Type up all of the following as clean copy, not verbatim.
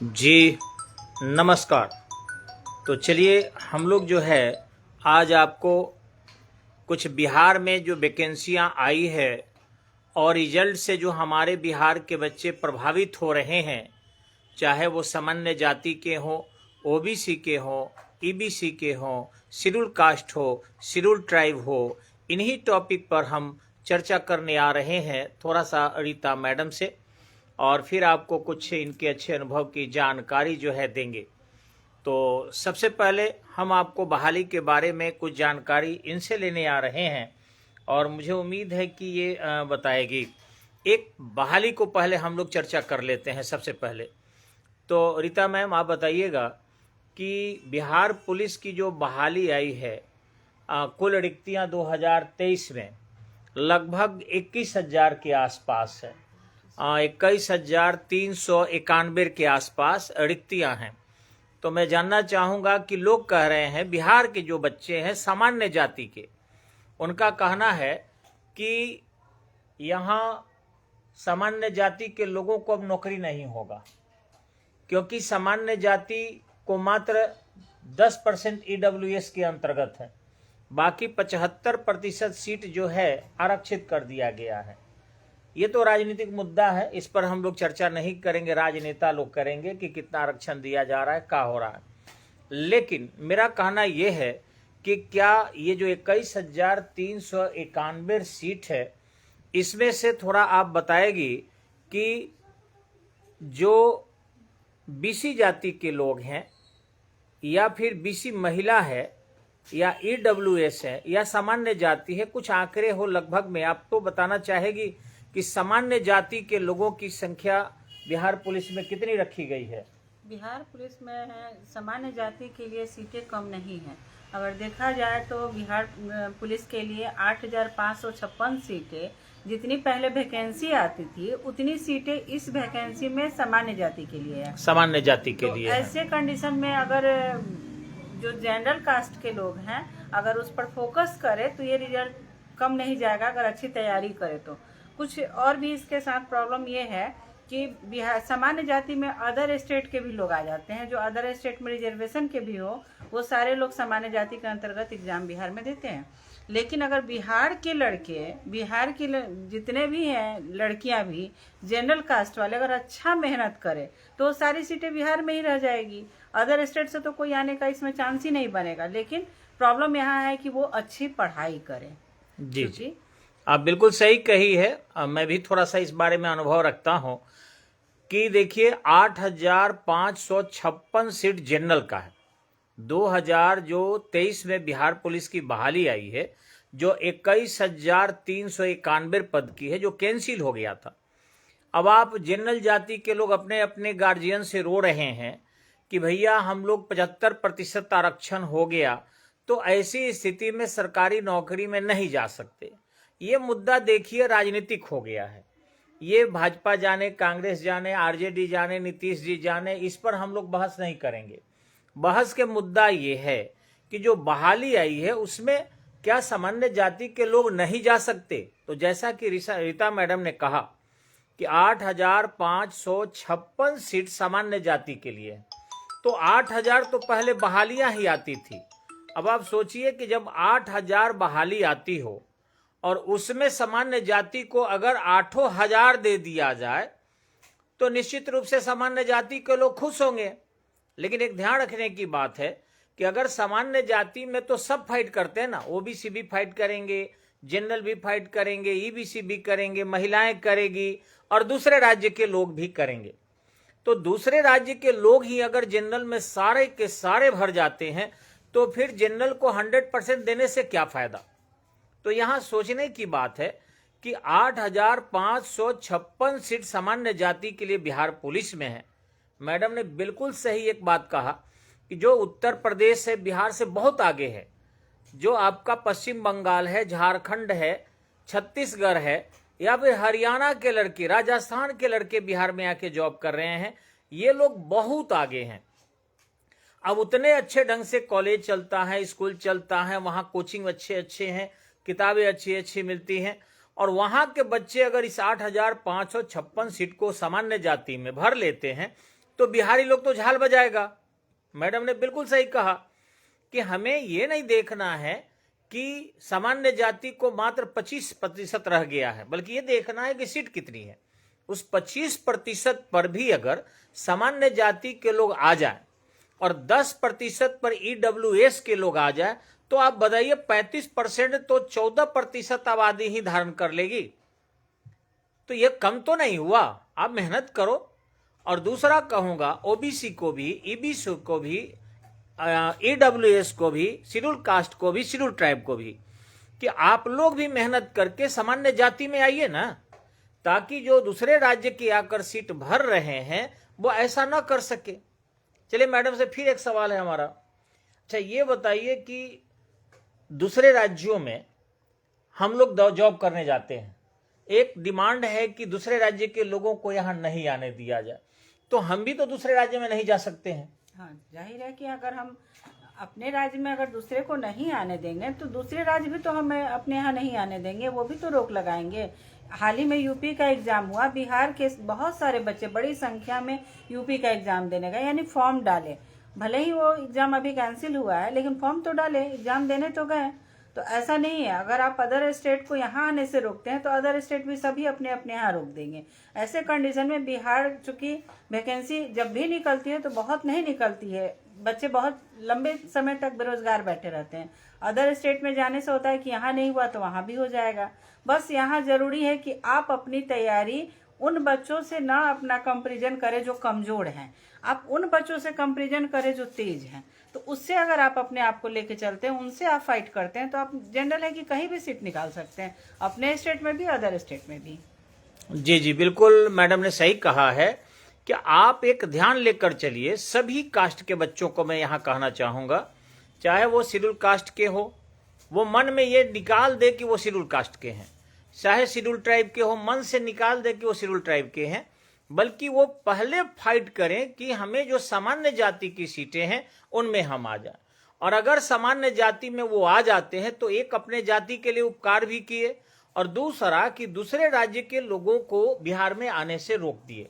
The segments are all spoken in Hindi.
जी नमस्कार। तो चलिए हम लोग जो है आज आपको कुछ बिहार में जो वैकेंसियां आई है और रिजल्ट से जो हमारे बिहार के बच्चे प्रभावित हो रहे हैं, चाहे वो सामान्य जाति के हों, ओबीसी के हों, ईबीसी के हों, शेड्यूल कास्ट हो, शेड्यूल ट्राइब हो, इन्हीं टॉपिक पर हम चर्चा करने आ रहे हैं थोड़ा सा रीता मैडम से, और फिर आपको कुछ इनके अच्छे अनुभव की जानकारी जो है देंगे। तो सबसे पहले हम आपको बहाली के बारे में कुछ जानकारी इनसे लेने आ रहे हैं और मुझे उम्मीद है कि ये बताएगी। एक बहाली को पहले हम लोग चर्चा कर लेते हैं सबसे पहले। तो रीता मैम आप बताइएगा कि बिहार पुलिस की जो बहाली आई है, कुल रिक्तियां 2023 में लगभग 21,000 के आसपास है। 21,391 के आसपास रिक्तियां हैं। तो मैं जानना चाहूँगा कि लोग कह रहे हैं बिहार के जो बच्चे हैं सामान्य जाति के, उनका कहना है कि यहाँ सामान्य जाति के लोगों को अब नौकरी नहीं होगा, क्योंकि सामान्य जाति को मात्र 10% ईडब्ल्यूएस के अंतर्गत है, बाकी 75% सीट जो है आरक्षित कर दिया गया है। ये तो राजनीतिक मुद्दा है, इस पर हम लोग चर्चा नहीं करेंगे, राजनेता लोग करेंगे कि कितना आरक्षण दिया जा रहा है, क्या हो रहा है। लेकिन मेरा कहना यह है कि क्या ये जो 21,391 सीट है, इसमें से थोड़ा आप बताएगी कि जो बीसी जाति के लोग हैं या फिर बीसी महिला है या ईडब्ल्यूएस है या सामान्य जाति है, कुछ आंकड़े हो लगभग में आप तो बताना चाहेगी कि सामान्य जाति के लोगों की संख्या बिहार पुलिस में कितनी रखी गई है? बिहार पुलिस में सामान्य जाति के लिए सीटें कम नहीं हैं। अगर देखा जाए तो बिहार पुलिस के लिए 8,556 सीटें, जितनी पहले वैकेंसी आती थी उतनी सीटें इस वैकेंसी में सामान्य जाति के लिए है। सामान्य जाति के तो लिए ऐसे कंडीशन में अगर जो जनरल कास्ट के लोग हैं अगर उस पर फोकस करे तो ये रिजल्ट कम नहीं जाएगा, अगर अच्छी तैयारी करे तो। कुछ और भी इसके साथ प्रॉब्लम ये है कि बिहार सामान्य जाति में अदर स्टेट के भी लोग आ जाते हैं, जो अदर स्टेट में रिजर्वेशन के भी हो, वो सारे लोग सामान्य जाति के अंतर्गत एग्जाम बिहार में देते हैं। लेकिन अगर बिहार के लड़के, जितने भी हैं लड़कियां भी जनरल कास्ट वाले अगर अच्छा मेहनत करे तो सारी सीटें बिहार में ही रह जाएगी। अदर स्टेट से तो कोई आने का इसमें चांस ही नहीं बनेगा। लेकिन प्रॉब्लम यहाँ है कि वो अच्छी पढ़ाई करें। जी जी, आप बिल्कुल सही कही है। मैं भी थोड़ा सा इस बारे में अनुभव रखता हूं कि देखिए 8,556 सीट जनरल का है। 2023 में बिहार पुलिस की बहाली आई है जो 21,391 पद की है, जो कैंसिल हो गया था। अब आप जनरल जाति के लोग अपने अपने गार्जियन से रो रहे हैं कि भैया हम लोग 75% आरक्षण हो गया, तो ऐसी स्थिति में सरकारी नौकरी में नहीं जा सकते। ये मुद्दा देखिए राजनीतिक हो गया है। ये भाजपा जाने, कांग्रेस जाने, आरजेडी जाने, नीतीश जी जाने, इस पर हम लोग बहस नहीं करेंगे। बहस के मुद्दा ये है कि जो बहाली आई है उसमें क्या सामान्य जाति के लोग नहीं जा सकते? तो जैसा कि रीता मैडम ने कहा कि 8,556 सीट सामान्य जाति के लिए है, तो 8,000 तो पहले बहालियां ही आती थी। अब आप सोचिए कि जब 8,000 बहाली आती हो और उसमें सामान्य जाति को अगर 8,000 दे दिया जाए तो निश्चित रूप से सामान्य जाति के लोग खुश होंगे। लेकिन एक ध्यान रखने की बात है कि अगर सामान्य जाति में तो सब फाइट करते हैं ना, ओबीसी भी फाइट करेंगे, जनरल भी फाइट करेंगे, ईबीसी भी करेंगे, महिलाएं करेगी और दूसरे राज्य के लोग भी करेंगे। तो दूसरे राज्य के लोग ही अगर जनरल में सारे के सारे भर जाते हैं तो फिर जनरल को 100% देने से क्या फायदा? तो यहां सोचने की बात है कि 8,556 सीट सामान्य जाति के लिए बिहार पुलिस में है। मैडम ने बिल्कुल सही एक बात कहा कि जो उत्तर प्रदेश है बिहार से बहुत आगे है, जो आपका पश्चिम बंगाल है, झारखंड है, छत्तीसगढ़ है या फिर हरियाणा के लड़के, राजस्थान के लड़के बिहार में आके जॉब कर रहे हैं, ये लोग बहुत आगे हैं। अब उतने अच्छे ढंग से कॉलेज चलता है, स्कूल चलता है, वहां कोचिंग अच्छे अच्छे हैं, किताबें अच्छी अच्छी मिलती हैं, और वहां के बच्चे अगर इस 8,556 सीट को सामान्य जाति में भर लेते हैं तो बिहारी लोग तो झाल बजाएगा। मैडम ने बिल्कुल सही कहा कि हमें ये नहीं देखना है कि सामान्य जाति को मात्र 25% रह गया है, बल्कि ये देखना है कि सीट कितनी है। उस 25% पर भी अगर सामान्य जाति के लोग आ जाए और 10% पर ईडब्ल्यूएस के लोग आ जाए तो आप बताइए 35% तो 14% आबादी ही धारण कर लेगी। तो ये कम तो नहीं हुआ, आप मेहनत करो। और दूसरा कहूंगा ओबीसी को भी, ईबीसी को भी, ईडब्ल्यूएस को भी, शेड्यूल कास्ट को भी, शेड्यूल ट्राइब को भी, कि आप लोग भी मेहनत करके सामान्य जाति में आइए ना, ताकि जो दूसरे राज्य की आकर सीट भर रहे हैं वो ऐसा ना कर सके। चलिए मैडम से फिर एक सवाल है हमारा। अच्छा ये बताइए कि दूसरे राज्यों में हम लोग जॉब करने जाते हैं, एक डिमांड है कि दूसरे राज्य के लोगों को यहाँ नहीं आने दिया जाए, तो हम भी तो दूसरे राज्य में नहीं जा सकते हैं। हाँ, जाहिर है कि अगर हम अपने राज्य में अगर दूसरे को नहीं आने देंगे तो दूसरे राज्य भी तो हमें अपने यहाँ नहीं आने देंगे, वो भी तो रोक लगाएंगे। हाल ही में यूपी का एग्जाम हुआ, बिहार के बहुत सारे बच्चे बड़ी संख्या में यूपी का एग्जाम देने गए, यानी फॉर्म डाले। भले ही वो एग्जाम अभी कैंसिल हुआ है, लेकिन फॉर्म तो डाले, एग्जाम देने तो गए। तो ऐसा नहीं है, अगर आप अदर स्टेट को यहाँ आने से रोकते हैं तो अदर स्टेट भी सभी अपने अपने यहाँ रोक देंगे। ऐसे कंडीशन में बिहार, चूंकि वैकेंसी जब भी निकलती है तो बहुत नहीं निकलती है, बच्चे बहुत लंबे समय तक बेरोजगार बैठे रहते हैं। अदर स्टेट में जाने से होता है कि यहाँ नहीं हुआ तो वहाँ भी हो जाएगा। बस यहाँ जरूरी है कि आप अपनी तैयारी उन बच्चों से ना अपना कंपेरिजन करें जो कमजोर हैं, आप उन बच्चों से कंपेरिजन करें जो तेज हैं। तो उससे अगर आप अपने आप को लेके चलते हैं, उनसे आप फाइट करते हैं, तो आप जनरल है कि कहीं भी सीट निकाल सकते हैं, अपने स्टेट में भी अदर स्टेट में भी। जी जी बिल्कुल, मैडम ने सही कहा है कि आप एक ध्यान लेकर चलिए। सभी कास्ट के बच्चों को मैं यहाँ कहना चाहूँगा, चाहे वो शेड्यूल कास्ट के हो, वो मन में ये निकाल दे कि वो शेड्यूल कास्ट के हैं, चाहे शेड्यूल ट्राइब के हो, मन से निकाल दे कि वो शेड्यूल ट्राइब के हैं, बल्कि वो पहले फाइट करें कि हमें जो सामान्य जाति की सीटें हैं उनमें हम आ जाएं। और अगर सामान्य जाति में वो आ जाते हैं तो एक अपने जाति के लिए उपकार भी किए, और दूसरा कि दूसरे राज्य के लोगों को बिहार में आने से रोक दिए।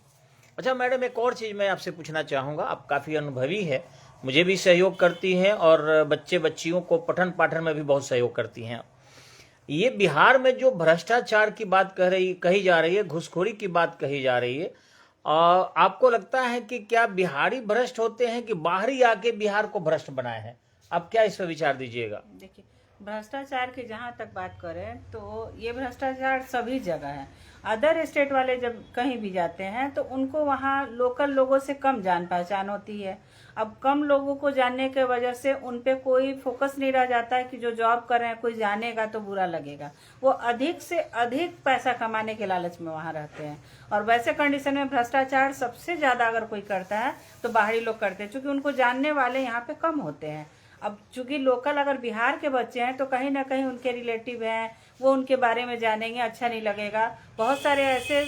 अच्छा मैडम, एक और चीज़ मैं आपसे पूछना चाहूँगा, आप काफ़ी अनुभवी है, मुझे भी सहयोग करती हैं और बच्चे बच्चियों को पठन पाठन में भी बहुत सहयोग करती हैं। ये बिहार में जो भ्रष्टाचार की बात कही जा रही है, घूसखोरी की बात कही जा रही है, आपको लगता है कि क्या बिहारी भ्रष्ट होते हैं कि बाहरी आके बिहार को भ्रष्ट बनाए हैं? आप क्या इस पर विचार दीजिएगा? देखिए, भ्रष्टाचार की जहाँ तक बात करें तो ये भ्रष्टाचार सभी जगह है। अदर स्टेट वाले जब कहीं भी जाते हैं तो उनको वहाँ लोकल लोगों से कम जान पहचान होती है। अब कम लोगों को जानने के वजह से उन पे कोई फोकस नहीं रह जाता है कि जो जॉब कर रहे हैं कोई जानेगा तो बुरा लगेगा। वो अधिक से अधिक पैसा कमाने के लालच में वहाँ रहते हैं, और वैसे कंडीशन में भ्रष्टाचार सबसे ज्यादा अगर कोई करता है तो बाहरी लोग करते हैं, क्योंकि उनको जानने वाले यहाँ पे कम होते हैं। अब चूंकि लोकल अगर बिहार के बच्चे हैं तो कहीं ना कहीं उनके रिलेटिव हैं, वो उनके बारे में जानेंगे, अच्छा नहीं लगेगा। बहुत सारे ऐसे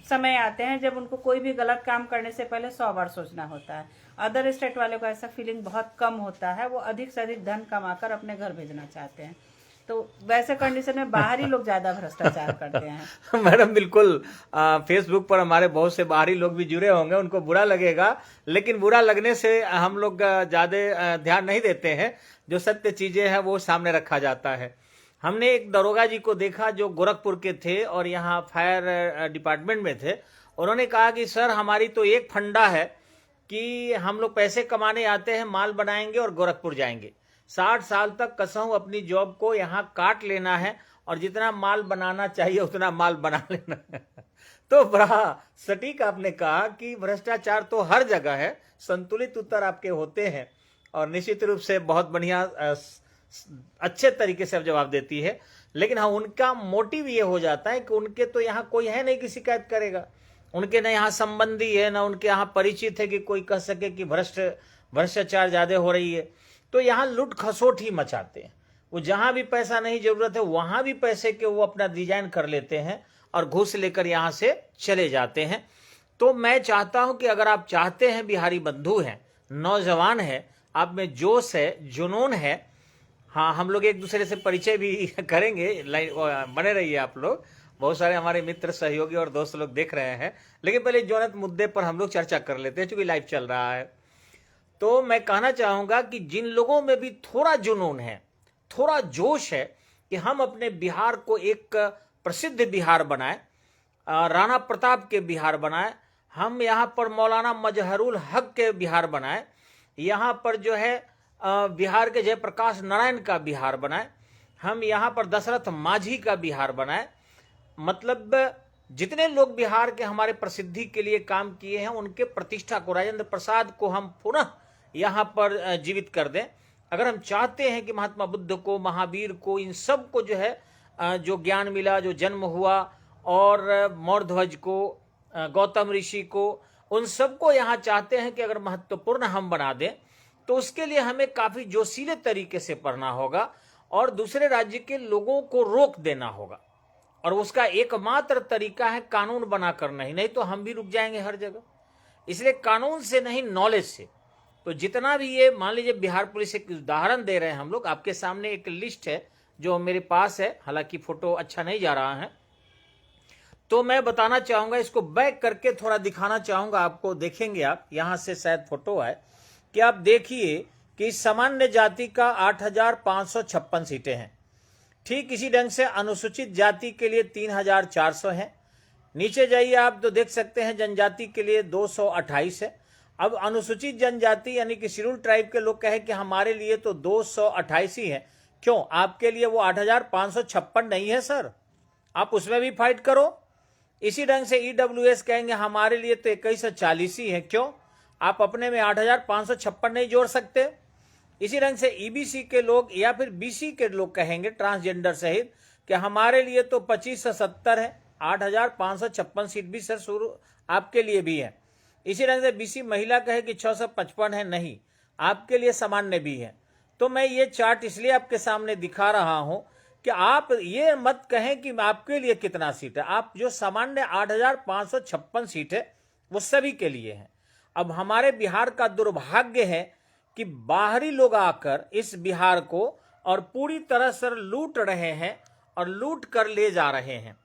समय आते हैं जब उनको कोई भी गलत काम करने से पहले 100 बार सोचना होता है। अदर स्टेट वाले को ऐसा फीलिंग बहुत कम होता है, वो अधिक से अधिक धन कमाकर अपने घर भेजना चाहते हैं। तो वैसे कंडीशन में बाहरी लोग ज्यादा भ्रष्टाचार करते हैं। मैडम बिल्कुल, फेसबुक पर हमारे बहुत से बाहरी लोग भी जुड़े होंगे, उनको बुरा लगेगा, लेकिन बुरा लगने से हम लोग ज्यादा ध्यान नहीं देते हैं। जो सत्य चीजें हैं वो सामने रखा जाता है। हमने एक दरोगा जी को देखा जो गोरखपुर के थे और यहाँ फायर डिपार्टमेंट में थे। उन्होंने कहा कि सर हमारी तो एक फंडा है कि हम लोग पैसे कमाने आते हैं, माल बनाएंगे और गोरखपुर जाएंगे, 60 साल तक कसहूं अपनी जॉब को यहाँ काट लेना है और जितना माल बनाना चाहिए उतना माल बना लेना है। तो बड़ा सटीक आपने कहा कि भ्रष्टाचार तो हर जगह है। संतुलित उत्तर आपके होते हैं और निश्चित रूप से बहुत बढ़िया अच्छे तरीके से आप जवाब देती है। लेकिन हाँ, उनका मोटिव ये हो जाता है कि उनके तो यहाँ कोई है नहीं कि शिकायत करेगा, उनके न यहाँ संबंधी है, न उनके यहाँ परिचित है कि कोई कह सके कि भ्रष्टाचार ज्यादा हो रही है। तो यहाँ लूट खसोट ही मचाते हैं। वो जहां भी पैसा नहीं जरूरत है वहां भी पैसे के वो अपना डिजाइन कर लेते हैं और घूस लेकर यहां से चले जाते हैं। तो मैं चाहता हूं कि अगर आप चाहते हैं, बिहारी बंधु हैं, नौजवान है, आप में जोश है, जुनून है, हाँ हम लोग एक दूसरे से परिचय भी करेंगे, बने रहिए आप लोग। बहुत सारे हमारे मित्र, सहयोगी और दोस्त लोग देख रहे हैं। लेकिन पहले ज्वलंत मुद्दे पर हम लोग चर्चा कर लेते हैं, चूंकि लाइव चल रहा है। तो मैं कहना चाहूंगा कि जिन लोगों में भी थोड़ा जुनून है, थोड़ा जोश है कि हम अपने बिहार को एक प्रसिद्ध बिहार बनाए, राणा प्रताप के बिहार बनाए, हम यहाँ पर मौलाना मजहरुल हक के बिहार बनाए, यहाँ पर जो है बिहार के जयप्रकाश नारायण का बिहार बनाए, हम यहाँ पर दशरथ माझी का बिहार बनाए। मतलब जितने लोग बिहार के हमारे प्रसिद्धि के लिए काम किए हैं, उनके प्रतिष्ठा को, राजेंद्र प्रसाद को हम पुनः यहाँ पर जीवित कर दें। अगर हम चाहते हैं कि महात्मा बुद्ध को, महावीर को, इन सब को जो है जो ज्ञान मिला, जो जन्म हुआ, और मौर्ध्वज को, गौतम ऋषि को, उन सबको यहाँ चाहते हैं कि अगर महत्वपूर्ण हम बना दें, तो उसके लिए हमें काफी जोशीले तरीके से पढ़ना होगा और दूसरे राज्य के लोगों को रोक देना होगा। और उसका एकमात्र तरीका है कानून बनाकर, नहीं तो हम भी रुक जाएंगे हर जगह। इसलिए कानून से नहीं, नॉलेज से। तो जितना भी ये, मान लीजिए बिहार पुलिस एक उदाहरण दे रहे हैं हम लोग, आपके सामने एक लिस्ट है जो मेरे पास है, हालांकि फोटो अच्छा नहीं जा रहा है, तो मैं बताना चाहूंगा, इसको बैक करके थोड़ा दिखाना चाहूंगा आपको। देखेंगे आप, यहां से शायद फोटो है कि आप देखिए कि सामान्य जाति का 8,556 सीटें हैं। ठीक इसी ढंग से अनुसूचित जाति के लिए 3,400 है। नीचे जाइए आप तो देख सकते हैं जनजाति के लिए 228 है। अब अनुसूचित जनजाति यानी कि शेड्यूल ट्राइब के लोग कहे कि हमारे लिए तो 228 ही है। क्यों? आपके लिए वो 8,556 नहीं है सर, आप उसमें भी फाइट करो। इसी ढंग से ईडब्ल्यूएस कहेंगे हमारे लिए तो 2140 ही है। क्यों? आप अपने में 8,556 नहीं जोड़ सकते। इसी ढंग से ईबीसी के लोग या फिर बीसी के लोग कहेंगे ट्रांसजेंडर सहित कि हमारे लिए तो 2570 है। 8,556 सीट भी सर शुरू आपके लिए भी है। इसी ढंग से बीसी महिला कहे कि 655 है, नहीं, आपके लिए सामान्य भी है। तो मैं ये चार्ट इसलिए आपके सामने दिखा रहा हूं कि आप ये मत कहें कि आपके लिए कितना सीट है। आप जो सामान्य 8,556 सीट है वो सभी के लिए है। अब हमारे बिहार का दुर्भाग्य है कि बाहरी लोग आकर इस बिहार को और पूरी तरह से लूट रहे हैं और लूट कर ले जा रहे हैं।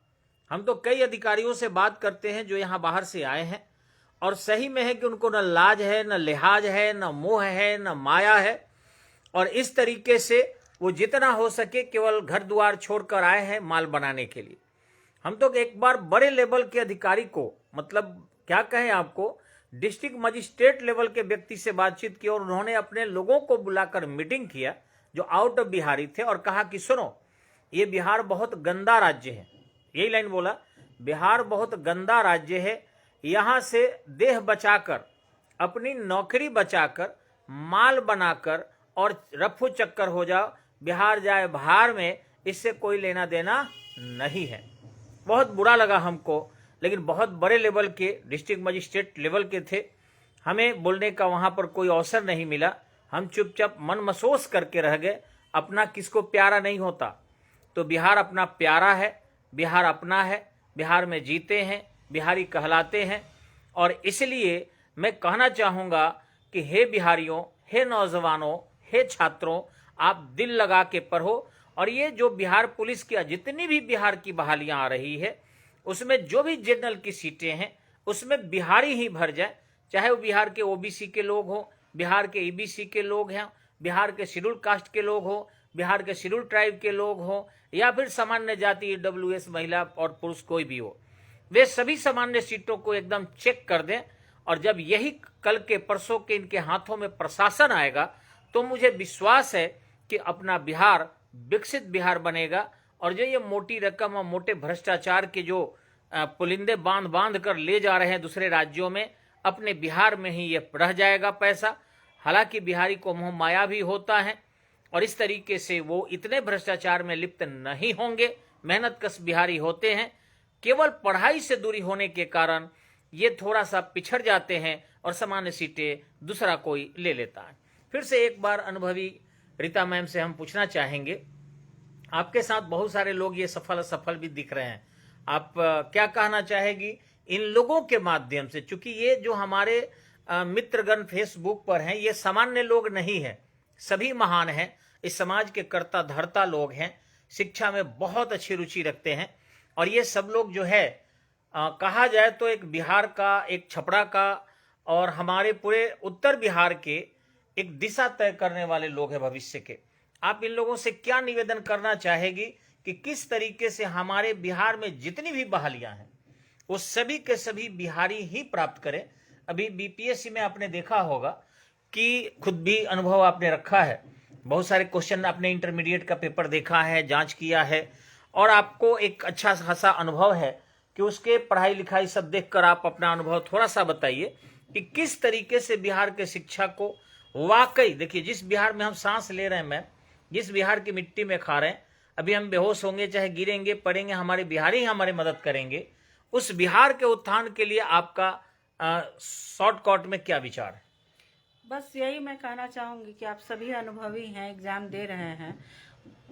हम तो कई अधिकारियों से बात करते हैं जो यहाँ बाहर से आए हैं, और सही में है कि उनको न लाज है, न लिहाज है, न मोह है, न माया है, और इस तरीके से वो जितना हो सके केवल घर द्वार छोड़कर आए हैं माल बनाने के लिए। हम तो एक बार बड़े लेवल के अधिकारी को, मतलब क्या कहें आपको, डिस्ट्रिक्ट मजिस्ट्रेट लेवल के व्यक्ति से बातचीत की और उन्होंने अपने लोगों को बुलाकर मीटिंग किया जो आउट ऑफ बिहारी थे, और कहा कि सुनो, ये बिहार बहुत गंदा राज्य है। यही लाइन बोला, बिहार बहुत गंदा राज्य है, यहां से देह बचाकर, अपनी नौकरी बचाकर, माल बनाकर और रफू चक्कर हो जाओ, बिहार जाए बाहर में, इससे कोई लेना देना नहीं है। बहुत बुरा लगा हमको, लेकिन बहुत बड़े लेवल के डिस्ट्रिक्ट मजिस्ट्रेट लेवल के थे, हमें बोलने का वहां पर कोई अवसर नहीं मिला। हम चुपचाप मन महसूस करके रह गए। अपना किसको प्यारा नहीं होता, तो बिहार अपना प्यारा है, बिहार अपना है, बिहार में जीते हैं, बिहारी कहलाते हैं। और इसलिए मैं कहना चाहूँगा कि हे बिहारियों, हे नौजवानों, हे छात्रों, आप दिल लगा के पढ़ो, और ये जो बिहार पुलिस की जितनी भी बिहार की बहालियाँ आ रही है, उसमें जो भी जनरल की सीटें हैं उसमें बिहारी ही भर जाए, चाहे वो बिहार के ओबीसी के लोग हों, बिहार के ईबीसी के लोग हैं, बिहार के शेड्यूल कास्ट के लोग हों, बिहार के शेड्यूल ट्राइब के लोग हों, या फिर सामान्य जाति ईडब्ल्यूएस महिला और पुरुष कोई भी हो, वे सभी सामान्य सीटों को एकदम चेक कर दें। और जब यही कल के परसों के इनके हाथों में प्रशासन आएगा, तो मुझे विश्वास है कि अपना बिहार विकसित बिहार बनेगा। और जो ये मोटी रकम और मोटे भ्रष्टाचार के जो पुलिंदे बांध बांध कर ले जा रहे हैं दूसरे राज्यों में, अपने बिहार में ही ये रह जाएगा पैसा। हालांकि बिहारी को मोह माया भी होता है, और इस तरीके से वो इतने भ्रष्टाचार में लिप्त नहीं होंगे। मेहनत कश बिहारी होते हैं, केवल पढ़ाई से दूरी होने के कारण ये थोड़ा सा पिछड़ जाते हैं और सामान्य सीटें दूसरा कोई ले लेता है। फिर से एक बार अनुभवी रीता मैम से हम पूछना चाहेंगे, आपके साथ बहुत सारे लोग ये सफल भी दिख रहे हैं, आप क्या कहना चाहेगी इन लोगों के माध्यम से? चूंकि ये जो हमारे मित्रगण फेसबुक पर हैं, ये सामान्य लोग नहीं है, सभी महान हैं, इस समाज के कर्ता धर्ता लोग हैं, शिक्षा में बहुत अच्छी रुचि रखते हैं, और ये सब लोग जो है कहा जाए तो एक बिहार का, एक छपरा का और हमारे पूरे उत्तर बिहार के एक दिशा तय करने वाले लोग हैं भविष्य के। आप इन लोगों से क्या निवेदन करना चाहेगी कि किस तरीके से हमारे बिहार में जितनी भी बहालियां हैं वो सभी के सभी बिहारी ही प्राप्त करें। अभी बीपीएससी में आपने देखा होगा कि खुद भी अनुभव आपने रखा है, बहुत सारे क्वेश्चन आपने इंटरमीडिएट का पेपर देखा है, जांच किया है और आपको एक अच्छा खासा अनुभव है कि उसके पढ़ाई लिखाई सब देखकर आप अपना अनुभव थोड़ा सा बताइए कि किस तरीके से बिहार के शिक्षा को वाकई, देखिए जिस बिहार में हम सांस ले रहे हैं मैम, जिस बिहार की मिट्टी में खा रहे हैं, अभी हम बेहोश होंगे चाहे गिरेंगे पड़ेंगे, हमारे बिहारी ही हमारी मदद करेंगे। उस बिहार के उत्थान के लिए आपका शॉर्टकट में क्या विचार है? बस यही मैं कहना चाहूँगी कि आप सभी अनुभवी हैं, एग्ज़ाम दे रहे हैं,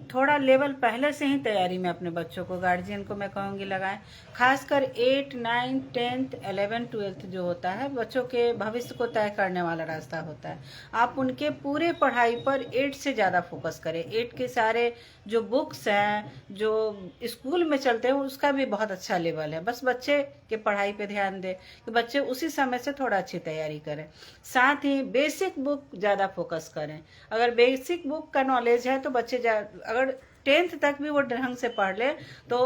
थोड़ा लेवल पहले से ही तैयारी में अपने बच्चों को, गार्जियन को मैं कहूँगी लगाएं। खासकर 8, 9, 10, 11, 12 जो होता है बच्चों के भविष्य को तय करने वाला रास्ता होता है। आप उनके पूरे पढ़ाई पर 8 से ज़्यादा फोकस करें। 8 के सारे जो बुक्स हैं, जो स्कूल में चलते हैं, उसका भी बहुत अच्छा लेवल है। बस बच्चे के पढ़ाई पे ध्यान दें कि बच्चे उसी समय से थोड़ा अच्छी तैयारी करें। साथ ही बेसिक बुक ज़्यादा फोकस करें। अगर बेसिक बुक का नॉलेज है तो बच्चे अगर 10th तक भी वो ढंग से पढ़ ले तो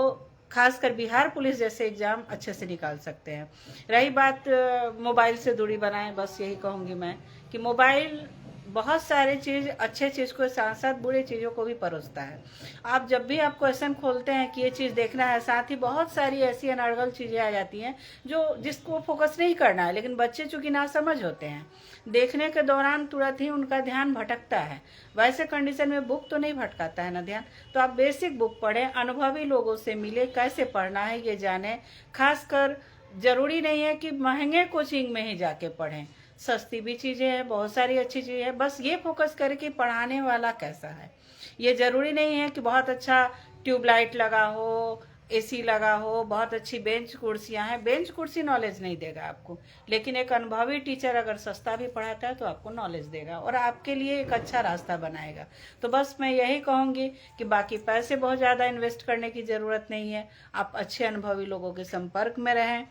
खासकर बिहार पुलिस जैसे एग्जाम अच्छे से निकाल सकते हैं। रही बात मोबाइल से दूरी बनाएं, बस यही कहूँगी मैं कि मोबाइल बहुत सारे चीज़, अच्छे चीज़ को साथ साथ बुरे चीज़ों को भी परोसता है। आप जब भी आप क्वेश्चन खोलते हैं कि ये चीज़ देखना है, साथ ही बहुत सारी ऐसी अनर्गल चीज़ें आ जाती हैं जिसको फोकस नहीं करना है, लेकिन बच्चे चूंकि ना समझ होते हैं, देखने के दौरान तुरंत ही उनका ध्यान भटकता है। वैसे कंडीशन में बुक तो नहीं भटकाता है ना ध्यान। तो आप बेसिक बुक पढ़ें, अनुभवी लोगों से मिले, कैसे पढ़ना है ये जानें। खासकर जरूरी नहीं है कि महंगे कोचिंग में ही जाके पढ़ें, सस्ती भी चीज़ें हैं, बहुत सारी अच्छी चीज़ें हैं। बस ये फोकस करें कि पढ़ाने वाला कैसा है। ये ज़रूरी नहीं है कि बहुत अच्छा ट्यूबलाइट लगा हो, एसी लगा हो, बहुत अच्छी बेंच कुर्सियां हैं। बेंच कुर्सी नॉलेज नहीं देगा आपको, लेकिन एक अनुभवी टीचर अगर सस्ता भी पढ़ाता है तो आपको नॉलेज देगा और आपके लिए एक अच्छा रास्ता बनाएगा। तो बस मैं यही कहूँगी कि बाकी पैसे बहुत ज़्यादा इन्वेस्ट करने की ज़रूरत नहीं है। आप अच्छे अनुभवी लोगों के संपर्क में रहें,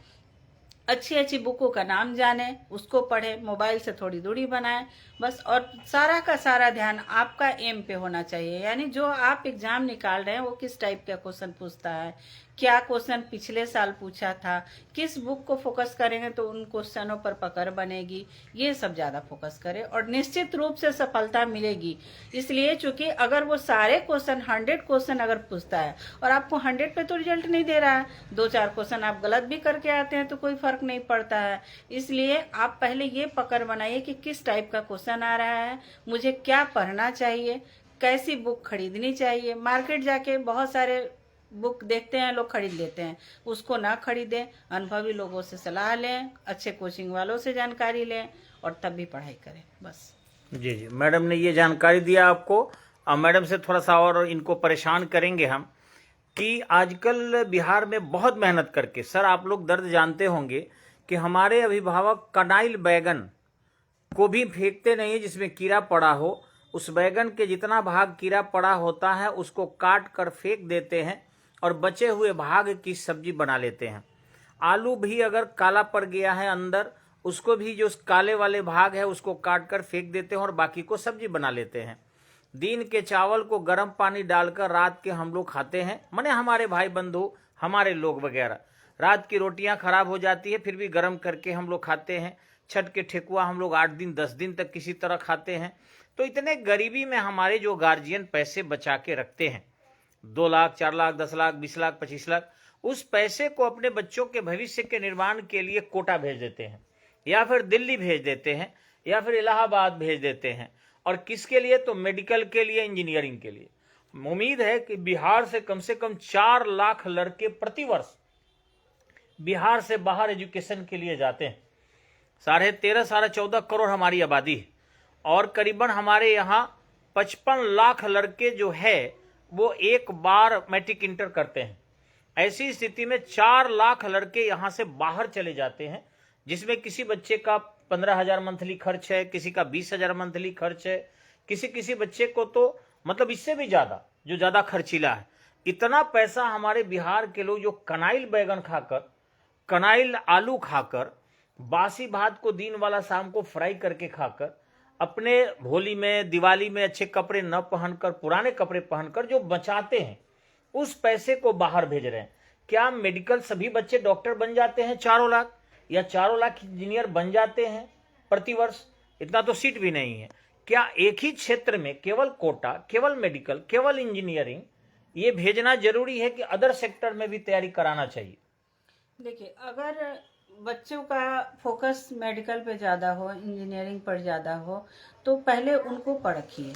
अच्छी अच्छी बुकों का नाम जानें, उसको पढ़ें, मोबाइल से थोड़ी दूरी बनाएं बस। और सारा का सारा ध्यान आपका एम पे होना चाहिए, यानी जो आप एग्जाम निकाल रहे हैं वो किस टाइप का क्वेश्चन पूछता है, क्या क्वेश्चन पिछले साल पूछा था, किस बुक को फोकस करेंगे तो उन क्वेश्चनों पर पकड़ बनेगी, ये सब ज़्यादा फोकस करें और निश्चित रूप से सफलता मिलेगी। इसलिए चूंकि अगर वो सारे क्वेश्चन 100 क्वेश्चन अगर पूछता है और आपको 100 पे तो रिजल्ट नहीं दे रहा है, 2-4 क्वेश्चन आप गलत भी करके आते हैं तो कोई फर्क नहीं पड़ता है। इसलिए आप पहले ये पकड़ बनाइए कि किस टाइप का क्वेश्चन आ रहा है, मुझे क्या पढ़ना चाहिए, कैसी बुक खरीदनी चाहिए। मार्केट जाके बहुत सारे बुक देखते हैं लोग, खरीद लेते हैं, उसको ना खरीदें, अनुभवी लोगों से सलाह लें, अच्छे कोचिंग वालों से जानकारी लें और तब भी पढ़ाई करें। बस जी जी, मैडम ने ये जानकारी दिया आपको। मैडम से थोड़ा सा और इनको परेशान करेंगे हम कि आजकल बिहार में बहुत मेहनत करके, सर आप लोग दर्द जानते होंगे कि हमारे अभिभावक कनाइल बैगन को भी फेंकते नहीं है जिसमें कीड़ा पड़ा हो। उस बैगन के जितना भाग कीड़ा पड़ा होता है उसको काट कर फेंक देते हैं और बचे हुए भाग की सब्जी बना लेते हैं। आलू भी अगर काला पड़ गया है अंदर, उसको भी जो काले वाले भाग है उसको काट कर फेंक देते हैं और बाकी को सब्जी बना लेते हैं। दिन के चावल को गर्म पानी डालकर रात के हम लोग खाते हैं, माने हमारे भाई बंधु, हमारे लोग वगैरह। रात की रोटियां खराब हो जाती है फिर भी गर्म करके हम लोग खाते हैं। छठ के ठेकुआ हम लोग 8 दिन 10 दिन तक किसी तरह खाते हैं। तो इतने गरीबी में हमारे जो गार्जियन पैसे बचा के रखते हैं, 2 लाख 4 लाख 10 लाख 20 लाख 25 लाख, उस पैसे को अपने बच्चों के भविष्य के निर्माण के लिए कोटा भेज देते हैं या फिर दिल्ली भेज देते हैं या फिर इलाहाबाद भेज देते हैं। और किसके लिए? तो मेडिकल के लिए, इंजीनियरिंग के लिए। उम्मीद है कि बिहार से कम 4 लाख लड़के प्रतिवर्ष बिहार से बाहर एजुकेशन के लिए जाते हैं। 13.5 साढ़े 14 करोड़ हमारी आबादी है और करीबन हमारे यहाँ 55 लाख लड़के जो है वो एक बार मैट्रिक इंटर करते हैं। ऐसी स्थिति में 4 लाख लड़के यहाँ से बाहर चले जाते हैं, जिसमें किसी बच्चे का 15,000 मंथली खर्च है, किसी का 20,000 मंथली खर्च है, किसी बच्चे को तो मतलब इससे भी ज्यादा, जो ज्यादा खर्चीला है। इतना पैसा हमारे बिहार के लोग जो कनाइल बैगन खाकर, कनाइल आलू खाकर, बासी भात को दिन वाला शाम को फ्राई करके खाकर, अपने होली में दिवाली में अच्छे कपड़े न पहनकर पुराने कपड़े पहनकर जो बचाते हैं, उस पैसे को बाहर भेज रहे हैं। क्या मेडिकल सभी बच्चे डॉक्टर बन जाते हैं 4 लाख, या 4 लाख इंजीनियर बन जाते हैं प्रतिवर्ष? इतना तो सीट भी नहीं है। क्या एक ही क्षेत्र में केवल कोटा, केवल मेडिकल, केवल इंजीनियरिंग ये भेजना जरूरी है कि अदर सेक्टर में भी तैयारी कराना चाहिए? देखिए, अगर बच्चों का फोकस मेडिकल पे ज़्यादा हो, इंजीनियरिंग पर ज़्यादा हो, तो पहले उनको परखिए।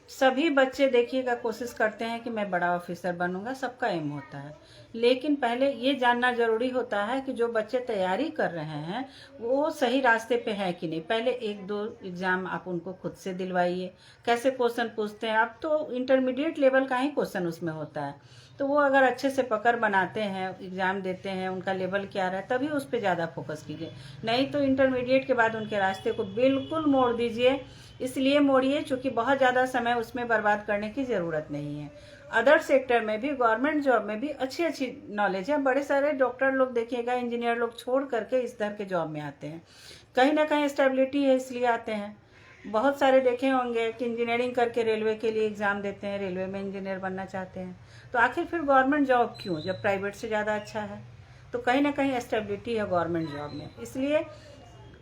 सभी बच्चे देखिएगा कोशिश करते हैं कि मैं बड़ा ऑफिसर बनूंगा, सबका एम होता है, लेकिन पहले ये जानना जरूरी होता है कि जो बच्चे तैयारी कर रहे हैं वो सही रास्ते पे है कि नहीं। पहले 1-2 एग्जाम आप उनको खुद से दिलवाइए। कैसे क्वेश्चन पूछते हैं, आप तो इंटरमीडिएट लेवल का ही क्वेश्चन उसमें होता है, तो वो अगर अच्छे से पकड़ बनाते हैं, एग्जाम देते हैं, उनका लेवल क्या रहा है, तभी उस पर ज़्यादा फोकस कीजिए। नहीं तो इंटरमीडिएट के बाद उनके रास्ते को बिल्कुल मोड़ दीजिए। इसलिए मोड़िए क्योंकि बहुत ज़्यादा समय उसमें बर्बाद करने की ज़रूरत नहीं है। अदर सेक्टर में भी, गवर्नमेंट जॉब में भी अच्छी नॉलेज है। बड़े सारे डॉक्टर लोग देखिएगा, इंजीनियर लोग छोड़ करके इस तरह के जॉब में आते हैं। कहीं ना कहीं स्टेबिलिटी है इसलिए आते हैं। बहुत सारे देखे होंगे कि इंजीनियरिंग करके रेलवे के लिए एग्ज़ाम देते हैं, रेलवे में इंजीनियर बनना चाहते हैं। तो आखिर फिर गवर्नमेंट जॉब क्यों, जब प्राइवेट से ज़्यादा अच्छा है? तो कहीं ना कहीं स्टेबिलिटी है गवर्नमेंट जॉब में। इसलिए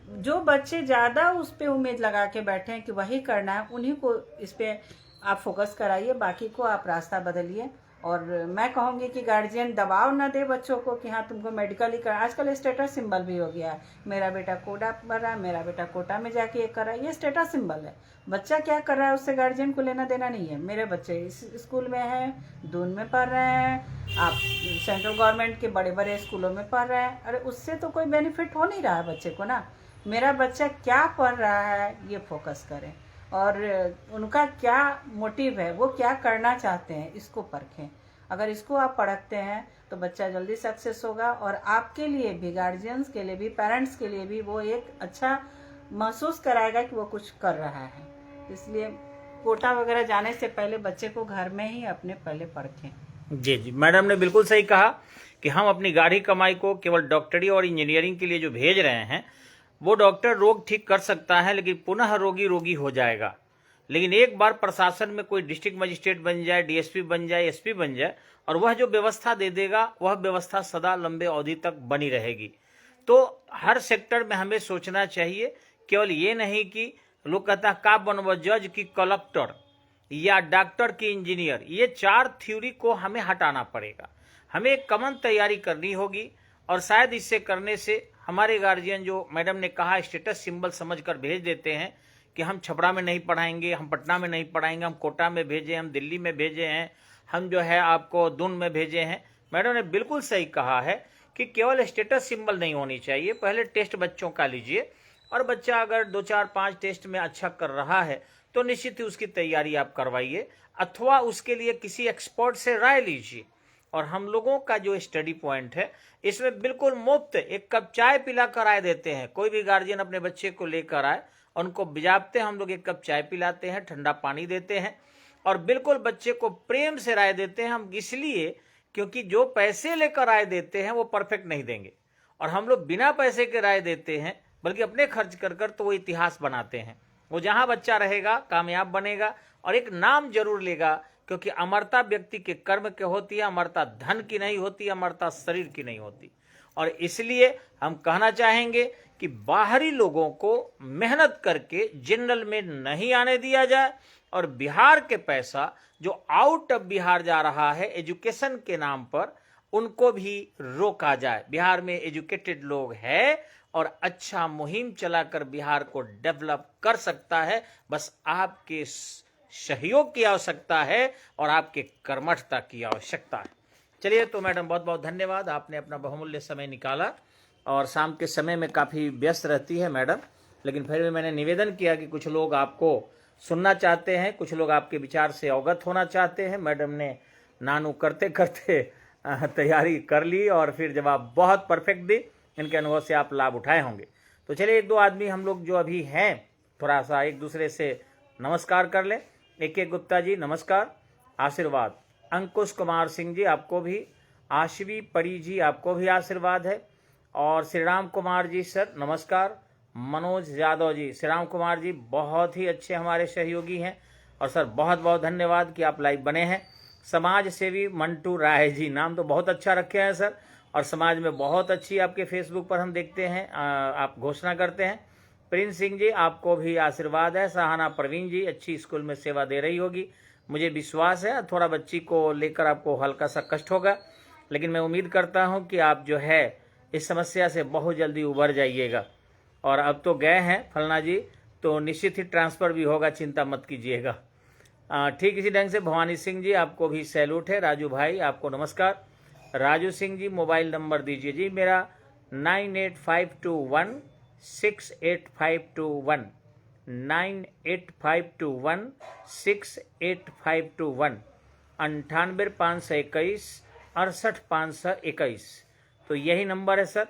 जो बच्चे ज़्यादा उस पर उम्मीद लगा के बैठे हैं कि वही करना है, उन्हीं को इस पर आप फोकस कराइए, बाकी को आप रास्ता बदलिए। और मैं कहूँगी कि गार्जियन दबाव ना दे बच्चों को कि हाँ तुमको मेडिकल ही करना। आजकल स्टेटस सिंबल भी हो गया है, मेरा बेटा कोटा पढ़ रहा है, मेरा बेटा कोटा में जाके ये कर रहा है, ये स्टेटस सिंबल है। बच्चा क्या कर रहा है उससे गार्जियन को लेना देना नहीं है। मेरे बच्चे इस स्कूल में हैं, दून में पढ़ रहे हैं, आप सेंट्रल गवर्नमेंट के बड़े बड़े स्कूलों में पढ़ रहे हैं। अरे उससे तो कोई बेनिफिट हो नहीं रहा है बच्चे को ना। मेरा बच्चा क्या पढ़ रहा है ये फोकस करें, और उनका क्या मोटिव है, वो क्या करना चाहते हैं, इसको परखें। अगर इसको आप परखते हैं तो बच्चा जल्दी सक्सेस होगा, और आपके लिए भी, गार्जियंस के लिए भी, पेरेंट्स के लिए भी वो एक अच्छा महसूस कराएगा कि वो कुछ कर रहा है। इसलिए कोटा वगैरह जाने से पहले बच्चे को घर में ही अपने पहले परखें। जी जी, मैडम ने बिल्कुल सही कहा कि हम अपनी गाढ़ी कमाई को केवल डॉक्टरी और इंजीनियरिंग के लिए जो भेज रहे हैं, वो डॉक्टर रोग ठीक कर सकता है लेकिन पुनः रोगी हो जाएगा। लेकिन एक बार प्रशासन में कोई डिस्ट्रिक्ट मजिस्ट्रेट बन जाए, डीएसपी बन जाए, एसपी बन जाए, और वह जो व्यवस्था दे देगा, वह व्यवस्था सदा लंबे अवधि तक बनी रहेगी। तो हर सेक्टर में हमें सोचना चाहिए, केवल ये नहीं कि लोग कहता है का बनबो, जज की कलेक्टर या डॉक्टर की इंजीनियर, ये 4 थ्योरी को हमें हटाना पड़ेगा। हमें एक कॉमन तैयारी करनी होगी, और शायद इससे करने से हमारे गार्जियन, जो मैडम ने कहा स्टेटस सिंबल समझकर भेज देते हैं कि हम छपरा में नहीं पढ़ाएंगे, हम पटना में नहीं पढ़ाएंगे, हम कोटा में भेजे, हम दिल्ली में भेजे हैं, हम जो है आपको दून में भेजे हैं। मैडम ने बिल्कुल सही कहा है कि केवल स्टेटस सिंबल नहीं होनी चाहिए। पहले टेस्ट बच्चों का लीजिए, और बच्चा अगर 2, 4, 5 टेस्ट में अच्छा कर रहा है तो निश्चित ही उसकी तैयारी आप करवाइए, अथवा उसके लिए किसी एक्सपर्ट से राय लीजिए। और हम लोगों का जो स्टडी पॉइंट है, इसमें बिल्कुल मुफ्त 1 कप चाय पिला कर राय देते हैं। कोई भी गार्जियन अपने बच्चे को लेकर आए, उनको बिजाबते हम लोग 1 कप चाय पिलाते हैं, ठंडा पानी देते हैं, और बिल्कुल बच्चे को प्रेम से राय देते हैं। हम इसलिए क्योंकि जो पैसे लेकर राय देते हैं वो परफेक्ट नहीं देंगे, और हम लोग बिना पैसे के राय देते हैं, बल्कि अपने खर्च कर कर तो वो इतिहास बनाते हैं। वो जहां बच्चा रहेगा कामयाब बनेगा, और एक नाम जरूर लेगा, क्योंकि अमरता व्यक्ति के कर्म के होती है, अमरता धन की नहीं होती, अमरता शरीर की नहीं होती। और इसलिए हम कहना चाहेंगे कि बाहरी लोगों को मेहनत करके जनरल में नहीं आने दिया जाए, और बिहार के पैसा जो आउट ऑफ बिहार जा रहा है एजुकेशन के नाम पर, उनको भी रोका जाए। बिहार में एजुकेटेड लोग हैं और अच्छा मुहिम चलाकर बिहार को डेवलप कर सकता है। बस आपके सहयोग की आवश्यकता है और आपके कर्मठता की आवश्यकता है। चलिए, तो मैडम बहुत बहुत धन्यवाद, आपने अपना बहुमूल्य समय निकाला, और शाम के समय में काफ़ी व्यस्त रहती है मैडम, लेकिन फिर भी मैंने निवेदन किया कि कुछ लोग आपको सुनना चाहते हैं, कुछ लोग आपके विचार से अवगत होना चाहते हैं। मैडम ने नानू करते करते तैयारी कर ली, और फिर जवाब बहुत परफेक्ट दी। इनके अनुभव से आप लाभ उठाए होंगे। तो चलिए, 1-2 आदमी हम लोग जो अभी हैं, थोड़ा सा एक दूसरे से नमस्कार कर लें। AK गुप्ता जी नमस्कार, आशीर्वाद। अंकुश कुमार सिंह जी आपको भी, आशवी परी जी आपको भी आशीर्वाद है, और श्री राम कुमार जी सर नमस्कार। मनोज यादव जी, श्री राम कुमार जी बहुत ही अच्छे हमारे सहयोगी हैं, और सर बहुत बहुत धन्यवाद कि आप लाइव बने हैं। समाज सेवी मंटू राय जी, नाम तो बहुत अच्छा रखे हैं सर, और समाज में बहुत अच्छी आपके फेसबुक पर हम देखते हैं आप घोषणा करते हैं। प्रिंस सिंह जी आपको भी आशीर्वाद है। सहाना प्रवीण जी अच्छी स्कूल में सेवा दे रही होगी, मुझे विश्वास है। थोड़ा बच्ची को लेकर आपको हल्का सा कष्ट होगा, लेकिन मैं उम्मीद करता हूं कि आप जो है इस समस्या से बहुत जल्दी उबर जाइएगा। और अब तो गए हैं फलना जी, तो निश्चित ही ट्रांसफ़र भी होगा, चिंता मत कीजिएगा। ठीक इसी ढंग से भवानी सिंह जी आपको भी सैल्यूट है। राजू भाई आपको नमस्कार। राजू सिंह जी मोबाइल नंबर दीजिए जी मेरा 9852168521, 9852168521, 98,521 68,521। तो यही नंबर है सर,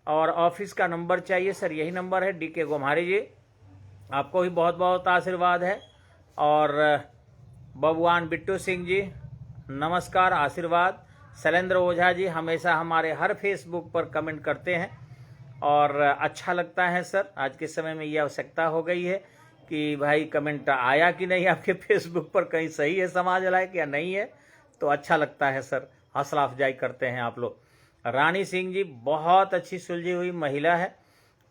और ऑफिस का नंबर चाहिए सर, यही नंबर है। DK गोम्हारी जी आपको भी बहुत बहुत आशीर्वाद है, और बबुआन बिट्टू सिंह जी नमस्कार आशीर्वाद। शैलेंद्र ओझा जी हमेशा हमारे हर फेसबुक पर कमेंट करते हैं, और अच्छा लगता है सर। आज के समय में ये आवश्यकता हो गई है कि भाई कमेंट आया कि नहीं आपके फेसबुक पर, कहीं सही है समाज लायक या नहीं है, तो अच्छा लगता है सर, हौसला अफजाई करते हैं आप लोग। रानी सिंह जी बहुत अच्छी सुलझी हुई महिला है,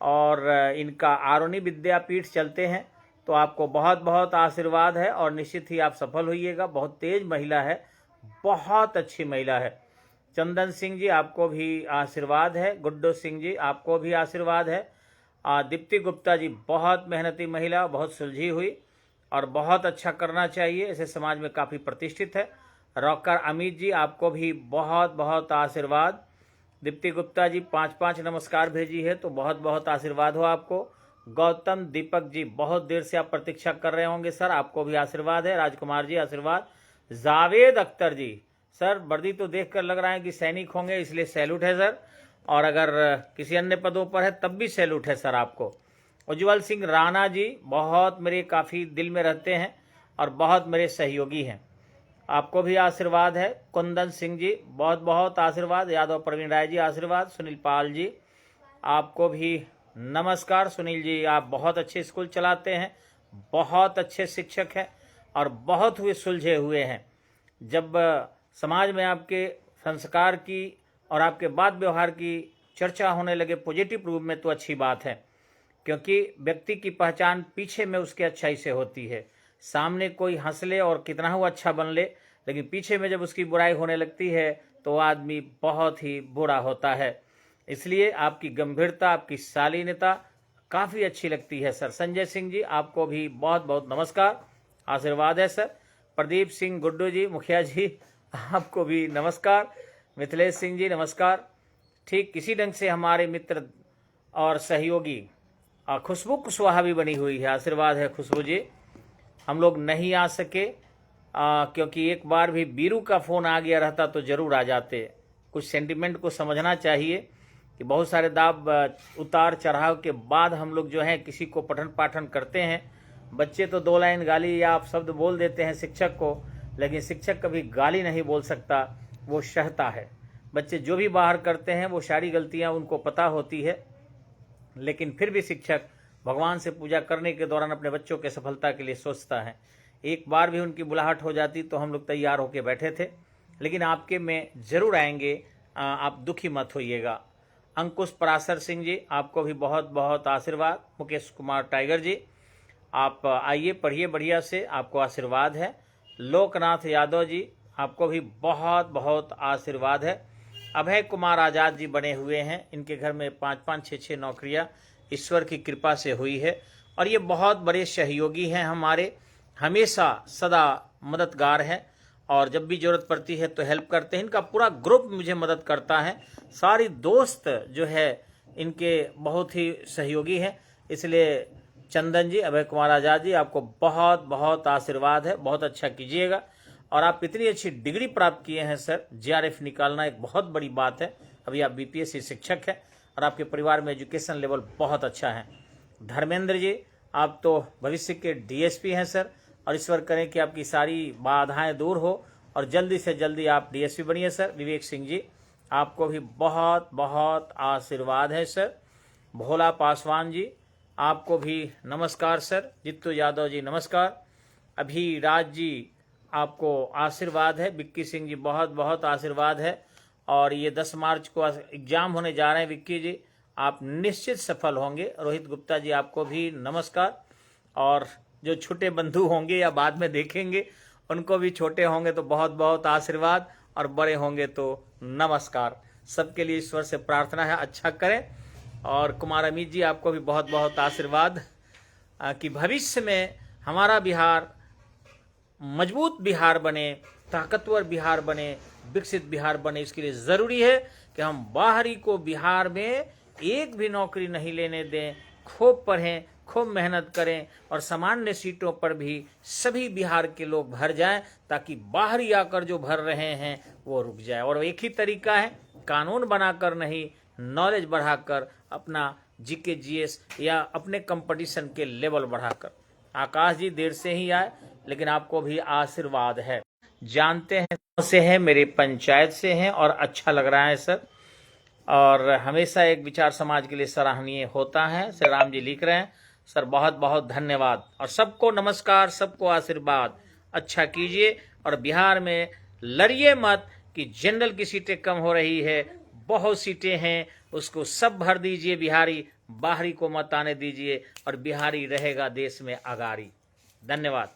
और इनका आरोनी विद्यापीठ चलते हैं, तो आपको बहुत बहुत आशीर्वाद है, और निश्चित ही आप सफल होइएगा। बहुत तेज महिला है, बहुत अच्छी महिला है। चंदन सिंह जी आपको भी आशीर्वाद है। गुड्डू सिंह जी आपको भी आशीर्वाद है। दीप्ति गुप्ता जी बहुत मेहनती महिला, बहुत सुलझी हुई, और बहुत अच्छा करना चाहिए, ऐसे समाज में काफ़ी प्रतिष्ठित है। रॉकर अमित जी आपको भी बहुत बहुत आशीर्वाद। दीप्ति गुप्ता जी 5-5 नमस्कार भेजी है, तो बहुत बहुत आशीर्वाद हो आपको। गौतम दीपक जी बहुत देर से आप प्रतीक्षा कर रहे होंगे सर, आपको भी आशीर्वाद है। राजकुमार जी आशीर्वाद। जावेद अख्तर जी सर वर्दी तो देखकर लग रहा है कि सैनिक होंगे, इसलिए सैल्यूट है सर, और अगर किसी अन्य पदों पर है तब भी सैल्यूट है सर आपको। उज्जवल सिंह राणा जी बहुत मेरे काफ़ी दिल में रहते हैं, और बहुत मेरे सहयोगी हैं, आपको भी आशीर्वाद है। कुंदन सिंह जी बहुत बहुत आशीर्वाद। यादव प्रवीण राय जी आशीर्वाद। सुनील पाल जी आपको भी नमस्कार। सुनील जी आप बहुत अच्छे स्कूल चलाते हैं, बहुत अच्छे शिक्षक हैं, और बहुत हुए सुलझे हुए हैं। जब समाज में आपके संस्कार की और आपके बात व्यवहार की चर्चा होने लगे पॉजिटिव रूप में, तो अच्छी बात है, क्योंकि व्यक्ति की पहचान पीछे में उसके अच्छाई से होती है। सामने कोई हंस ले और कितना वो अच्छा बन ले, लेकिन पीछे में जब उसकी बुराई होने लगती है तो आदमी बहुत ही बुरा होता है। इसलिए आपकी गंभीरता, आपकी शालीनता काफ़ी अच्छी लगती है सर। संजय सिंह जी आपको भी बहुत बहुत नमस्कार, आशीर्वाद है सर। प्रदीप सिंह गुड्डू जी मुखिया जी आपको भी नमस्कार। मिथिलेश सिंह जी नमस्कार। ठीक इसी ढंग से हमारे मित्र और सहयोगी खुशबू कुशवाहा भी बनी हुई है, आशीर्वाद है खुशबू जी। हम लोग नहीं आ सके क्योंकि एक बार भी बीरू का फ़ोन आ गया रहता तो ज़रूर आ जाते। कुछ सेंटिमेंट को समझना चाहिए कि बहुत सारे दाब उतार चढ़ाव के बाद हम लोग जो है किसी को पठन पाठन करते हैं। बच्चे तो 2 लाइन गाली या आप शब्द बोल देते हैं शिक्षक को, लेकिन शिक्षक कभी गाली नहीं बोल सकता, वो सहता है। बच्चे जो भी बाहर करते हैं वो सारी गलतियां उनको पता होती है, लेकिन फिर भी शिक्षक भगवान से पूजा करने के दौरान अपने बच्चों के सफलता के लिए सोचता है। एक बार भी उनकी बुलाहट हो जाती तो हम लोग तैयार होकर बैठे थे, लेकिन आपके में ज़रूर आएंगे, आप दुखी मत होइएगा। अंकुश पराशर सिंह जी आपको भी बहुत बहुत आशीर्वाद। मुकेश कुमार टाइगर जी आप आइए पढ़िए बढ़िया से, आपको आशीर्वाद है। लोकनाथ यादव जी आपको भी बहुत बहुत आशीर्वाद है। अभय कुमार आज़ाद जी बने हुए हैं, इनके घर में 5-5 6-6 नौकरियां ईश्वर की कृपा से हुई है, और ये बहुत बड़े सहयोगी हैं हमारे, हमेशा सदा मददगार हैं, और जब भी ज़रूरत पड़ती है तो हेल्प करते हैं। इनका पूरा ग्रुप मुझे मदद करता है, सारी दोस्त जो है इनके बहुत ही सहयोगी हैं। इसलिए चंदन जी, अभय कुमार आज़ाद जी आपको बहुत बहुत आशीर्वाद है, बहुत अच्छा कीजिएगा। और आप इतनी अच्छी डिग्री प्राप्त किए हैं सर, JRF निकालना एक बहुत बड़ी बात है। अभी आप BPSC शिक्षक हैं, और आपके परिवार में एजुकेशन लेवल बहुत अच्छा है। धर्मेंद्र जी आप तो भविष्य के DSP हैं सर, और ईश्वर करें कि आपकी सारी बाधाएं दूर हो और जल्दी से जल्दी आप डीएसपी बनिए सर। विवेक सिंह जी, आपको भी बहुत बहुत आशीर्वाद है सर। भोला पासवान जी, आपको भी नमस्कार सर। जित्तू यादव जी नमस्कार। अभी राज जी, आपको आशीर्वाद है। विक्की सिंह जी, बहुत बहुत आशीर्वाद है। और ये 10 मार्च को एग्जाम होने जा रहे हैं विक्की जी, आप निश्चित सफल होंगे। रोहित गुप्ता जी, आपको भी नमस्कार। और जो छोटे बंधु होंगे या बाद में देखेंगे, उनको भी छोटे होंगे तो बहुत बहुत आशीर्वाद, और बड़े होंगे तो नमस्कार। सबके लिए ईश्वर से प्रार्थना है अच्छा करें। और कुमार अमित जी, आपको भी बहुत बहुत आशीर्वाद कि भविष्य में हमारा बिहार मजबूत बिहार बने, ताकतवर बिहार बने, विकसित बिहार बने। इसके लिए ज़रूरी है कि हम बाहरी को बिहार में एक भी नौकरी नहीं लेने दें। खूब पढ़ें, खूब मेहनत करें, और सामान्य सीटों पर भी सभी बिहार के लोग भर जाएं, ताकि बाहरी आकर जो भर रहे हैं वो रुक जाए। और एक ही तरीका है, कानून बनाकर नहीं, नॉलेज बढ़ाकर, अपना जीके जीएस या अपने कंपटीशन के लेवल बढ़ाकर। आकाश जी देर से ही आए, लेकिन आपको भी आशीर्वाद है। जानते हैं से हैं, मेरी पंचायत से हैं, और अच्छा लग रहा है सर। और हमेशा एक विचार समाज के लिए सराहनीय होता है। श्री राम जी लिख रहे हैं, सर बहुत बहुत धन्यवाद। और सबको नमस्कार, सबको आशीर्वाद। अच्छा कीजिए और बिहार में लड़िए मत कि जनरल की सीटें कम हो रही है, बहुत सीटें हैं, उसको सब भर दीजिए। बिहारी बाहरी को मत आने दीजिए, और बिहारी रहेगा देश में अगाड़ी। धन्यवाद।